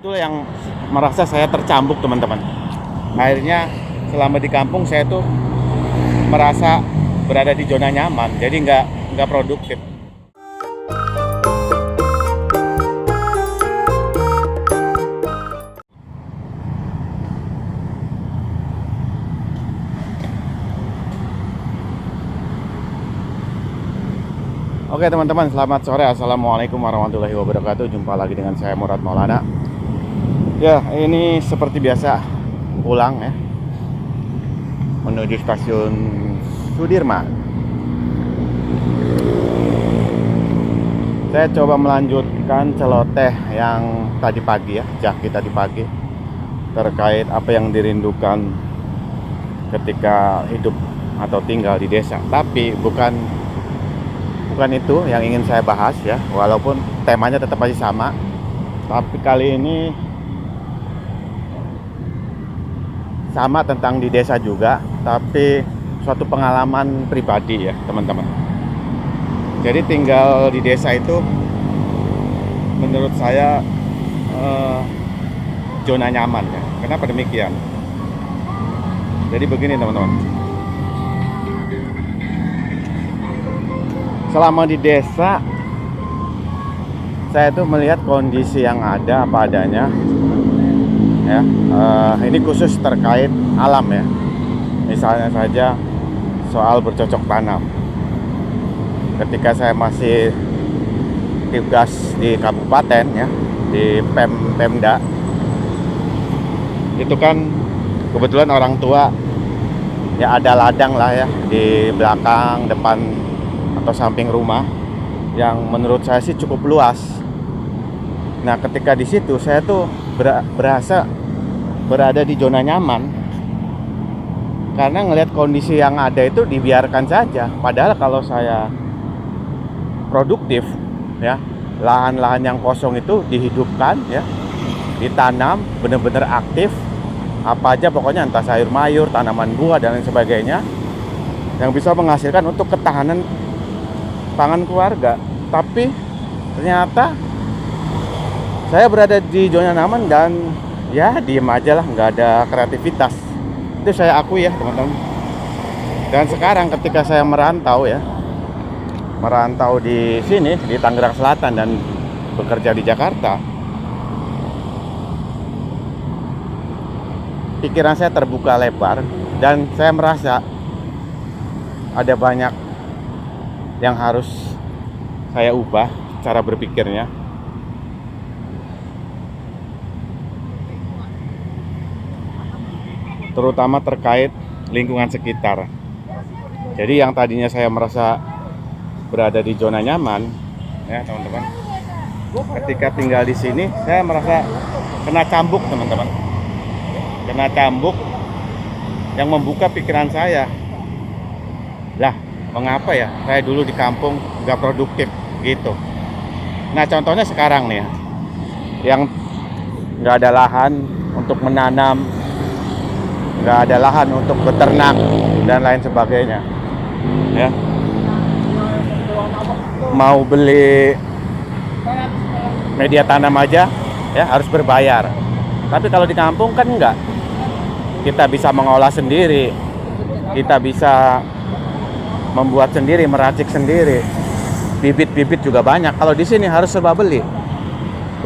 Itu yang merasa saya tercambuk, teman-teman. Akhirnya selama di kampung saya tuh merasa berada di zona nyaman, jadi nggak produktif. Oke teman-teman, selamat sore. Assalamualaikum warahmatullahi wabarakatuh. Jumpa lagi dengan saya Murad Maulana. Ya, ini seperti biasa pulang ya, menuju stasiun Sudirman. Saya coba melanjutkan celoteh yang tadi pagi ya, jaki tadi pagi, terkait apa yang dirindukan ketika hidup atau tinggal di desa. Tapi bukan itu yang ingin saya bahas ya, walaupun temanya tetap masih sama. Tapi kali ini sama tentang di desa juga, tapi suatu pengalaman pribadi ya teman-teman. Jadi tinggal di desa itu menurut saya zona nyaman ya. Kenapa demikian? Jadi begini teman-teman. Selama di desa, saya tuh melihat kondisi yang ada apa adanya ya. Ini khusus terkait alam ya. Misalnya saja soal bercocok tanam. Ketika saya masih tugas di kabupaten ya, di Pemda, itu kan kebetulan orang tua ya, ada ladang lah ya di belakang, depan atau samping rumah yang menurut saya sih cukup luas. Nah, ketika di situ saya tuh berasa berada di zona nyaman karena ngelihat kondisi yang ada itu dibiarkan saja. Padahal kalau saya produktif ya, lahan-lahan yang kosong itu dihidupkan ya, ditanam benar-benar aktif, apa aja pokoknya, entah sayur mayur, tanaman buah dan lain sebagainya, yang bisa menghasilkan untuk ketahanan pangan keluarga. Tapi ternyata saya berada di zona nyaman dan ya diem aja lah, nggak ada kreativitas. Itu saya akui ya teman-teman. Dan sekarang ketika saya merantau di sini di Tangerang Selatan dan bekerja di Jakarta, pikiran saya terbuka lebar dan saya merasa ada banyak yang harus saya ubah cara berpikirnya. Terutama terkait lingkungan sekitar. Jadi yang tadinya saya merasa berada di zona nyaman ya teman-teman, ketika tinggal di sini saya merasa kena cambuk teman-teman. Kena cambuk yang membuka pikiran saya. Lah, mengapa ya saya dulu di kampung nggak produktif gitu. Nah, contohnya sekarang nih ya, yang nggak ada lahan untuk menanam, nggak ada lahan untuk beternak dan lain sebagainya ya. Mau beli media tanam aja ya harus berbayar. Tapi kalau di kampung kan enggak. Kita bisa mengolah sendiri, kita bisa membuat sendiri, meracik sendiri. Bibit-bibit juga banyak. Kalau di sini harus serba beli.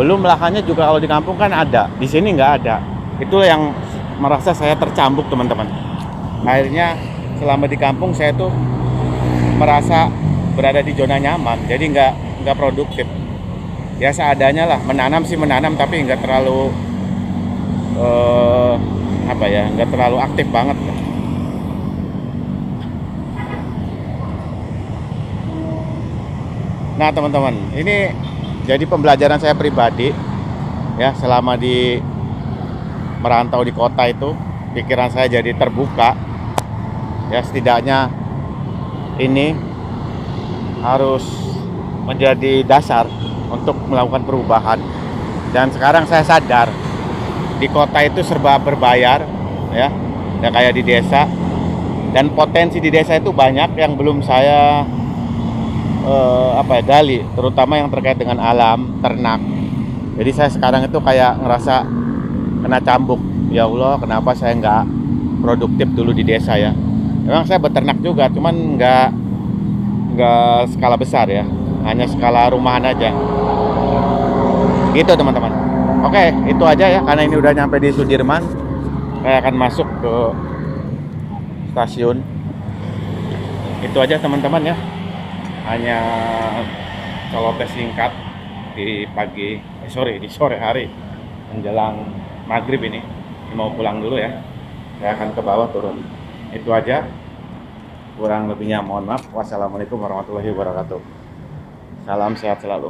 Belum lahannya juga kalau di kampung kan ada, di sini nggak ada. Itulah yang merasa saya tercambuk teman-teman. Akhirnya selama di kampung saya tuh merasa berada di zona nyaman, jadi nggak produktif. Ya seadanya lah, menanam sih menanam, tapi nggak terlalu nggak terlalu aktif banget. Nah teman-teman, ini jadi pembelajaran saya pribadi ya, selama di merantau di kota itu pikiran saya jadi terbuka ya. Setidaknya ini harus menjadi dasar untuk melakukan perubahan. Dan sekarang saya sadar di kota itu serba berbayar ya, kayak di desa. Dan potensi di desa itu banyak yang belum saya gali, terutama yang terkait dengan alam, ternak Jadi saya sekarang itu kayak ngerasa kena cambuk. Ya Allah, kenapa saya nggak produktif dulu di desa ya? Memang saya beternak juga, cuman nggak skala besar ya, hanya skala rumahan aja. Gitu teman-teman. Oke, itu aja ya, karena ini udah nyampe di Sudirman. Saya akan masuk ke stasiun. Itu aja teman-teman ya. Hanya celoteh singkat di di sore hari menjelang maghrib ini. Mau pulang dulu ya. Saya akan ke bawah turun. Itu aja. Kurang lebihnya mohon maaf. Wassalamualaikum warahmatullahi wabarakatuh. Salam sehat selalu.